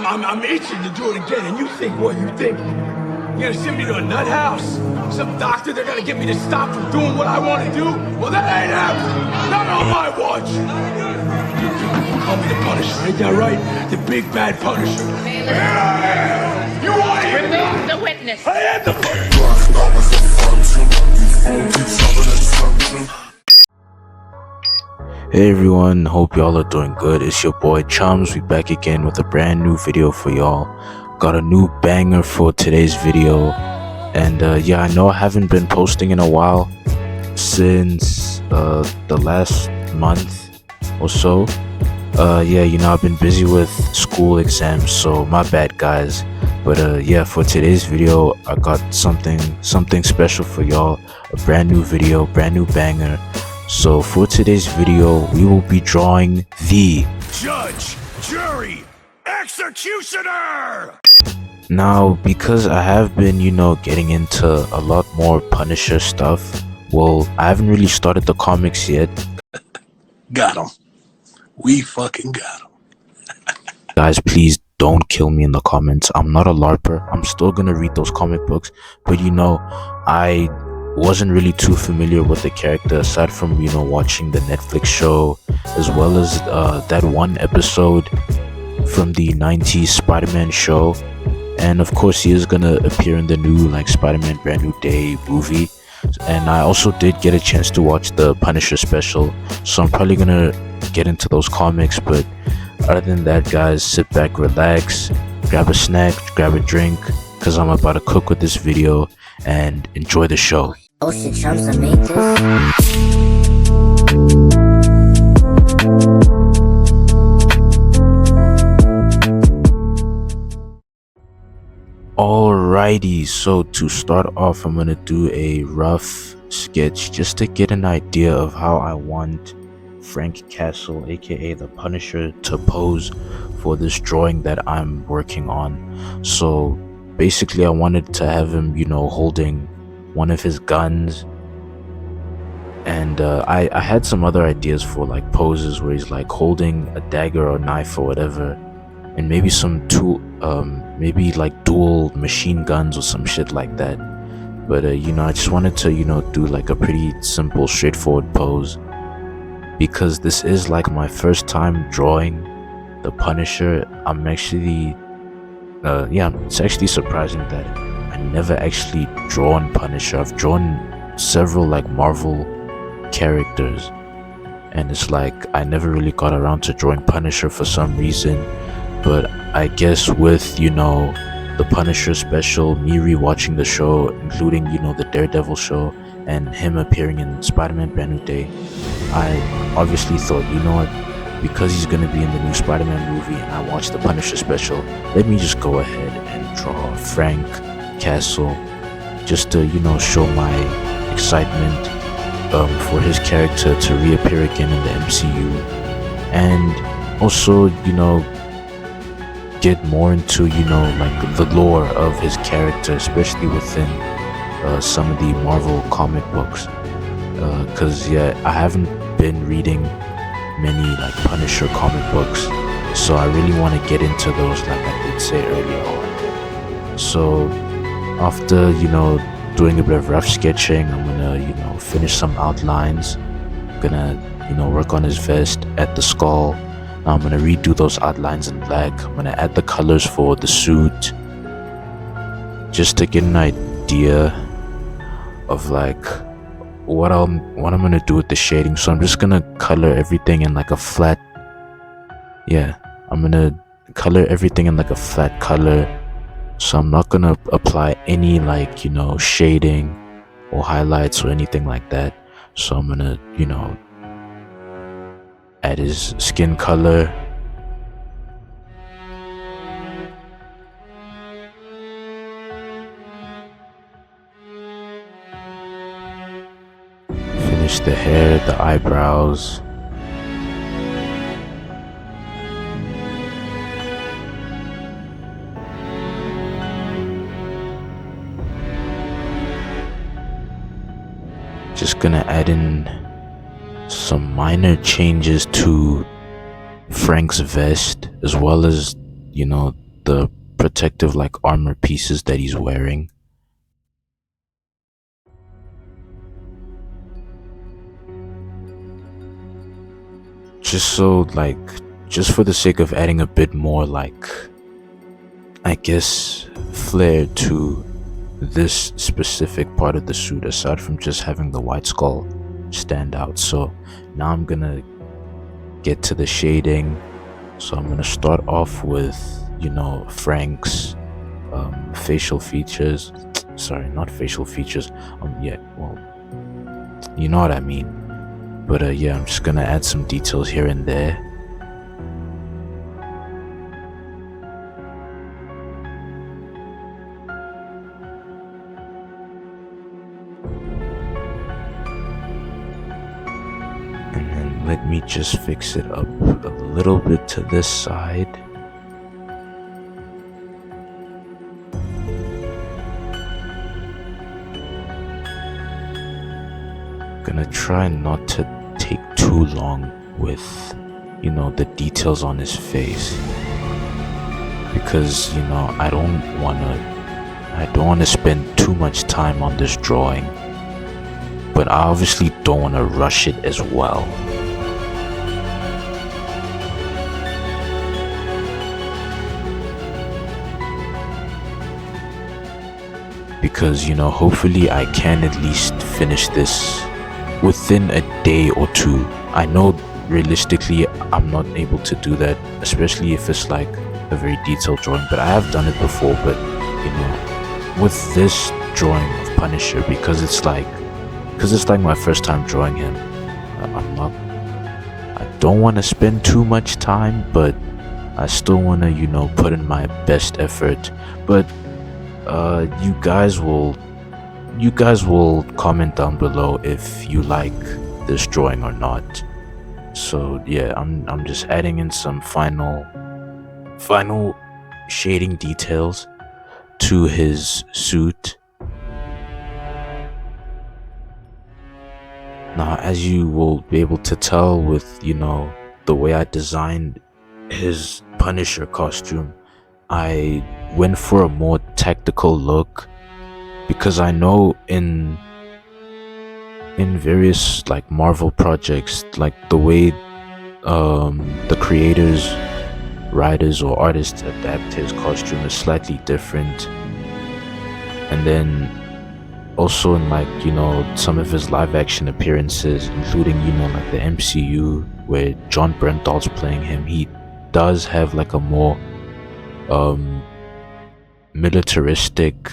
I'm itching to do it again, and you think what you think? You're gonna send me to a nut house? Some doctor, they're gonna get me to stop from doing what I want to do? Well, that ain't happening! Not on my watch! You call me the Punisher, ain't that right? The big bad Punisher. Here I am! You want to hear Remove the witness. I am the Hey everyone, hope y'all are doing good. It's your boy Chums. We back again with a brand new video for y'all. Got a new banger for today's video, and yeah, I know I haven't been posting in a while, since the last month or so. Yeah, you know, I've been busy with school exams, so my bad guys. But yeah, for today's video I got something special for y'all. A brand new video, brand new banger. So for today's video, we will be drawing the judge, jury, executioner! Now, because I have been, you know, getting into a lot more Punisher stuff, well, I haven't really started the comics yet. Got him. We fucking got him. Guys, please don't kill me in the comments. I'm not a LARPer. I'm still gonna read those comic books, but you know, I wasn't really too familiar with the character aside from, you know, watching the Netflix show, as well as that one episode from the 90s Spider-Man show. And of course he is gonna appear in the new like Spider-Man Brand New Day movie. And I also did get a chance to watch the Punisher special, so I'm probably gonna get into those comics. But other than that, guys, sit back, relax, grab a snack, grab a drink, because I'm about to cook with this video, and enjoy the show. Oh shit, Chums, I made this. Alrighty, so to start off, I'm gonna do a rough sketch just to get an idea of how I want Frank Castle, aka the Punisher, to pose for this drawing that I'm working on. So basically I wanted to have him, you know, holding one of his guns, and I had some other ideas for like poses where he's like holding a dagger or knife or whatever, and maybe some tool, maybe like dual machine guns or some shit like that. But you know, I just wanted to, you know, do like a pretty simple, straightforward pose, because this is like my first time drawing the Punisher. I'm actually yeah, it's actually surprising that I never actually drawn Punisher. I've drawn several like Marvel characters, and it's like I never really got around to drawing Punisher for some reason. But I guess with, you know, the Punisher special, me rewatching the show, including, you know, the Daredevil show, and him appearing in Spider-Man Brand New Day, I obviously thought, you know what, because he's gonna be in the new Spider-Man movie and I watched the Punisher special, let me just go ahead and draw Frank Castle, just to, you know, show my excitement for his character to reappear again in the MCU, and also, you know, get more into, you know, like the lore of his character, especially within some of the Marvel comic books, because yeah, I haven't been reading many like Punisher comic books, so I really want to get into those, like I did say earlier on. So after, you know, doing a bit of rough sketching, I'm gonna, you know, finish some outlines. I'm gonna, you know, work on his vest, add the skull. I'm gonna redo those outlines in black. I'm gonna add the colors for the suit, just to get an idea of like what I'm gonna do with the shading. So I'm just gonna color everything in like a flat, yeah, I'm gonna color everything in like a flat color. So I'm not gonna apply any like, you know, shading or highlights or anything like that. So I'm gonna, you know, add his skin color, finish the hair, the eyebrows, just gonna add in some minor changes to Frank's vest, as well as, you know, the protective like armor pieces that he's wearing. Just so like, just for the sake of adding a bit more like, I guess, flair to this specific part of the suit, aside from just having the white skull stand out. So now I'm gonna get to the shading. So I'm gonna start off with, you know, Frank's facial features. Sorry, not facial features. Yeah, well, you know what I mean. But yeah, I'm just gonna add some details here and there. And then let me just fix it up a little bit to this side. Gonna try not to take too long with, you know, the details on his face, because, you know, I don't wanna spend too much time on this drawing, but I obviously don't wanna rush it as well. Because, you know, hopefully I can at least finish this within a day or two. I know realistically I'm not able to do that, especially if it's like a very detailed drawing, but I have done it before. But, you know, with this drawing of Punisher, because it's like my first time drawing him, I don't want to spend too much time, but I still want to, you know, put in my best effort. But you guys will comment down below if you like this drawing or not. So yeah, I'm just adding in some final shading details to his suit. Now, as you will be able to tell with, you know, the way I designed his Punisher costume, I went for a more tactical look, because I know in various like Marvel projects, like the way the creators, writers or artists adapt his costume is slightly different. And then also in, like, you know, some of his live action appearances, including, you know, like the MCU where John Bernthal's playing him, he does have like a more militaristic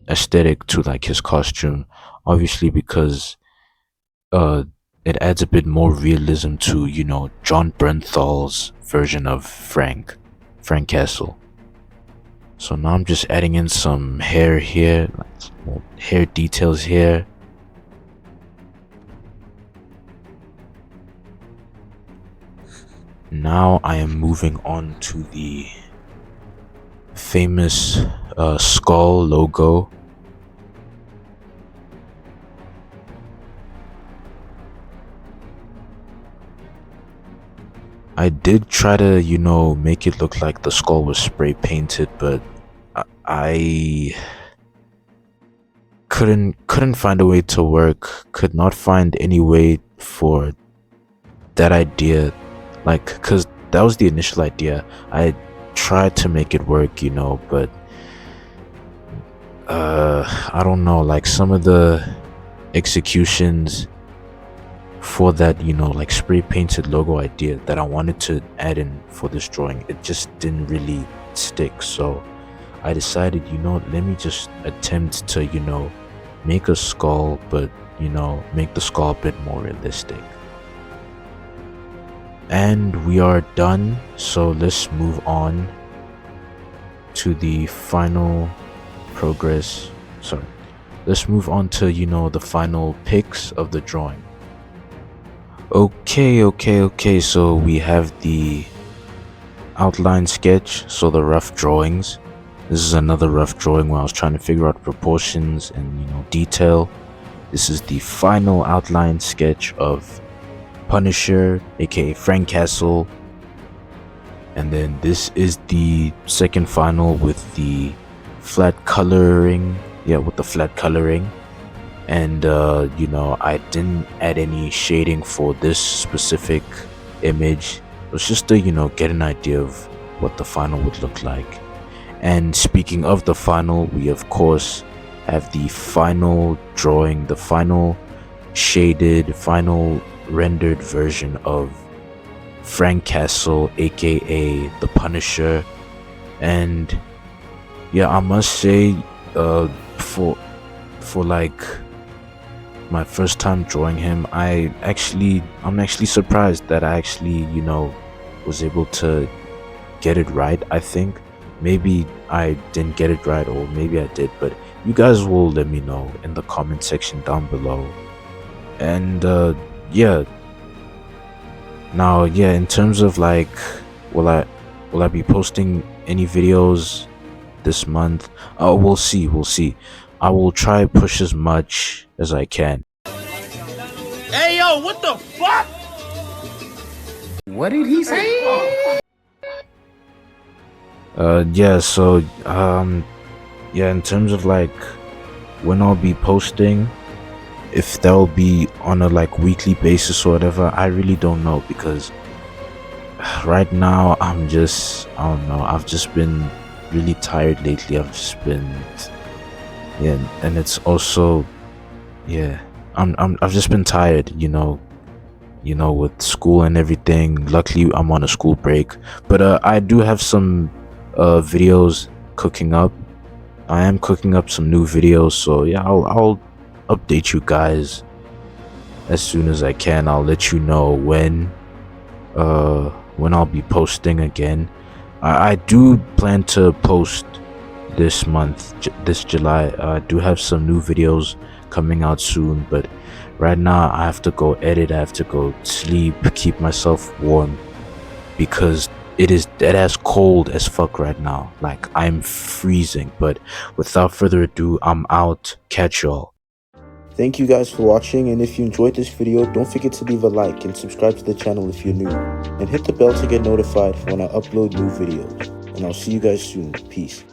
aesthetic to like his costume, obviously, because it adds a bit more realism to, you know, John Bernthal's version of Frank Castle. So now I'm just adding in some hair here, like small hair details here. Now I am moving on to the famous skull logo. I did try to, you know, make it look like the skull was spray painted, but I couldn't find a way to work. Could not find any way for that idea, like, because that was the initial idea. I tried to make it work, you know, but I don't know, like some of the executions for that, you know, like spray painted logo idea that I wanted to add in for this drawing, it just didn't really stick. So I decided, you know, let me just attempt to, you know, make a skull, but, you know, make the skull a bit more realistic. And we are done, so let's move on to the final progress. Sorry, let's move on to, you know, the final pics of the drawing. Okay, so we have the outline sketch, so the rough drawings. This is another rough drawing where I was trying to figure out proportions and, you know, detail. This is the final outline sketch of Punisher, aka Frank Castle. And then this is the second final with the flat coloring. Yeah, with the flat coloring. And you know, I didn't add any shading for this specific image. It was just to, you know, get an idea of what the final would look like. And speaking of the final, we of course have the final drawing, the final shaded, final rendered version of Frank Castle, aka the Punisher. And yeah, I must say, for like my first time drawing him, I'm actually surprised that I actually, you know, was able to get it right. I think maybe I didn't get it right, or maybe I did, but you guys will let me know in the comment section down below. And yeah, now yeah, in terms of like, will I be posting any videos this month? We'll see. I will try to push as much as I can. Hey, yo, what the fuck? What did he say? Yeah, so yeah, in terms of like when I'll be posting, if that'll be on a like weekly basis or whatever, I really don't know, because right now I don't know, I've just been really tired lately. I've just been, yeah, and it's also, yeah, I've just been tired, you know, with school and everything. Luckily I'm on a school break, but I do have some videos cooking up. I am cooking up some new videos, so yeah, I'll update you guys as soon as I can. I'll let you know when I'll be posting again. I do plan to post this month, this July. I do have some new videos coming out soon, but right now I have to go edit, I have to go sleep, keep myself warm, because it is dead ass cold as fuck right now. Like, I'm freezing. But without further ado, I'm out. Catch y'all. Thank you guys for watching, and if you enjoyed this video, don't forget to leave a like and subscribe to the channel if you're new, and hit the bell to get notified when I upload new videos. And I'll see you guys soon. Peace.